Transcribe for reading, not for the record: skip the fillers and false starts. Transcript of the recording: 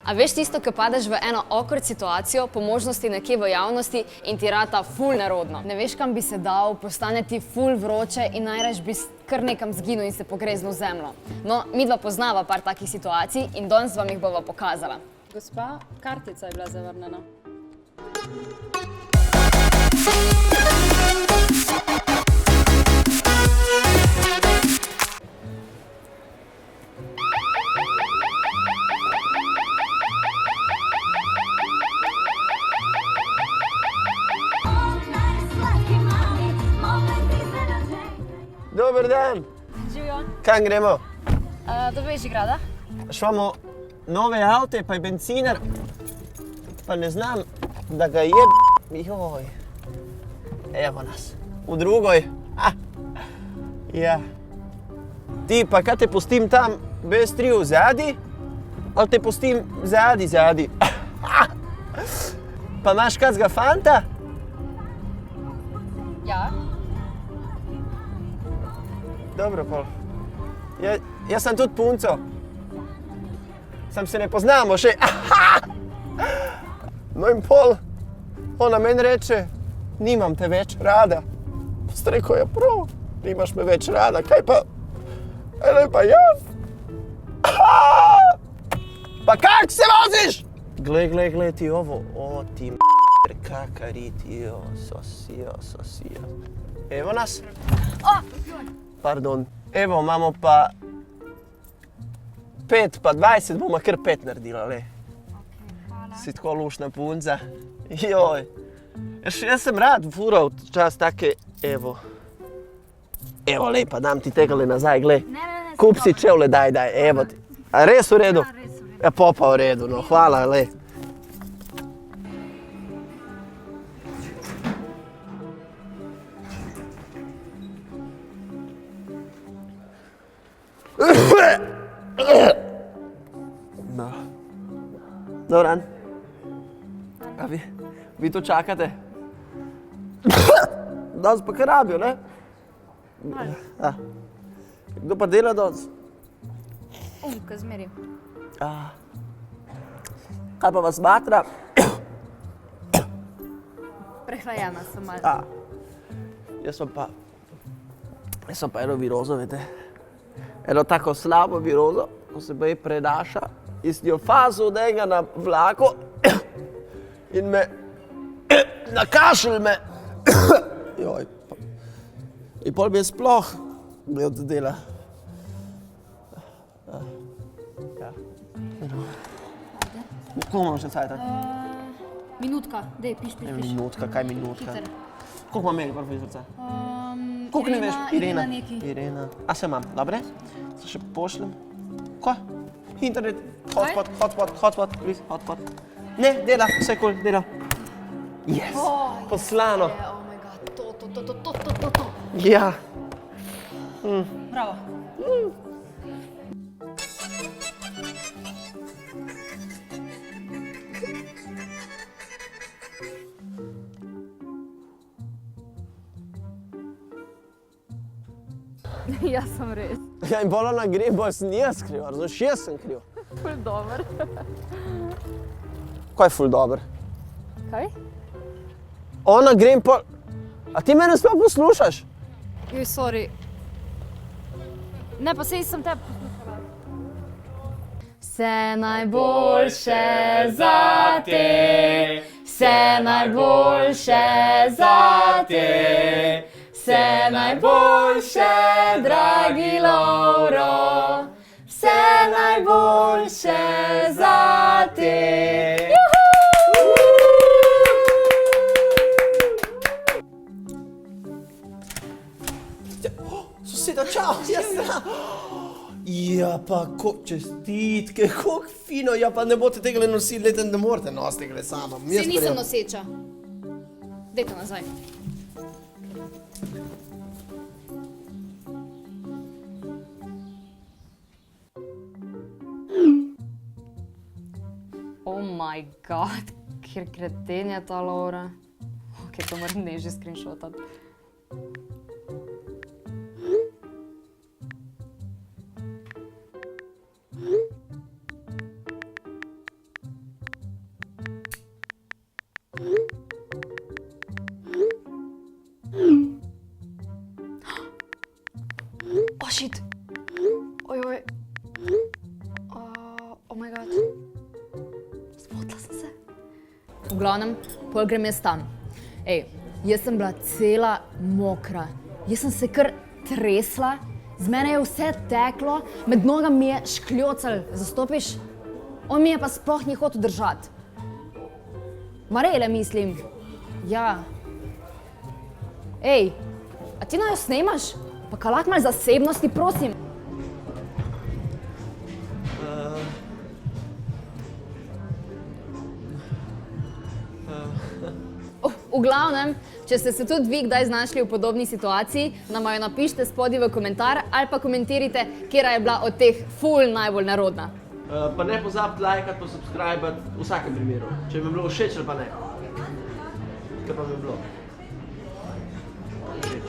A veš tisto, ko padeš v eno awkward situacijo, po možnosti nekje v javnosti in ti rata ful nerodno. Ne veš, kam bi se dal, postane ti ful vroče in najraž bi kar nekam zginil in se pogreznil v zemljo. No, midva poznava par takih situacij in danes vam jih bova pokazala. Gospa, kartica je bila zavrnjena. Dober dan! Živijo. Kam gremo? Do Bežigrada. Švamo nove avte, pa je benziner. Pa ne znam, da ga Joj. Evo nas. V drugoj. Ja. Ti, pa kaj te pustim tam brez tri vzadi? Ali te pustim zadi? Pa imaš kacga fanta? Ja. Dobro, pol. Jaz sem tudi punco. Sam se ne poznamo še. No in pol, ona meni reče, nimam te več rada. Streko je prav, nimaš me več rada, kaj pa? Ele pa jaz. Pa kak se voziš? Glej ti ovo, o ti kakari ti, sosija. Evo nas. Pardon. Evo, imamo pa 5 pa 20, bomo kar 5 naredila, le. Si tako lušna punca. Joj. Jaz sem rad fural čas take, evo. Evo, le, pa dam ti tegale nazaj, glej. Kup si čevlje, daj, evo ti. A res v redu? Ja, pa v redu, no, hvala, le. No. Dobar dan. A vi to čakate? Danes pa kar rabijo, ne? Kdo pa dela danes? Ko zmeri. Kaj pa vas matra? Prehlajena sem malo. Jaz sem pa eno virozo, vete. Eno tako slabo virozo, ko se baje prenaša iz njo fazo od enega na vlako in me nakašelj me. Joj. In pol bi je sploh bil od dela. Ja. Koliko imam še cajta? Minutka, dej, piš. Minutka, kaj minutka? Hiter. Koliko imam imeli profesorca? Koliko ne veš? Irena neki. Irena. A se imam, dobre? Se še pošljem. Kaj? Internet, hotspot, please, hotspot. Ne, dela, vse cool, dela. Yes, poslano. Oh my god, to. Ja. Bravo. Jaz sem res. Ja, in bolj ona gre, bolj sem jaz kriv, razumeš, jaz sem kriv. Ful dober. Kaj je ful dober? Kaj? Ona gre in pol... A ti mene sploh poslušaš? Joj, sorry. Ne, pa sej sem te poslušala. Vse najboljše zate, vse najboljše zate, vse najboljše, dragi Lovro, vse najboljše zate. Soseda, čau, jaz sem. Ja, pa čestitke, kako fino, ja pa ne boste tega nosili, leta ne morate nositi tega sama. Sej nisem noseča. Dej to nazaj. Oh my god, kjer kreten je ta Laura. Ok, to moram ne že screenshotati. shit. Ojoj. Oh my god. Zmotila sem se. V glavnem, pol grem jaz tam. Ej, jaz sem bila cela mokra. Jaz sem se kar tresla, z mene je vse teklo, med nogami mi je škljocal. Zastopiš? On mi je pa sploh ni hotel držati. Marele, mislim. Ja. Ej, a ti naj jo snemaš? Pa kalak malo zasebnosti, prosim. V glavnem, če ste se tudi vi kdaj znašli v podobni situaciji, nama jo napišite spodaj v komentar ali pa komentirajte, katera je bila od teh ful najbolj nerodna. Pa ne pozabite lajkati pa subscribati v vsakem primeru, če mi je bilo všeč ali pa ne. Kaj pa mi je bilo? Všeč.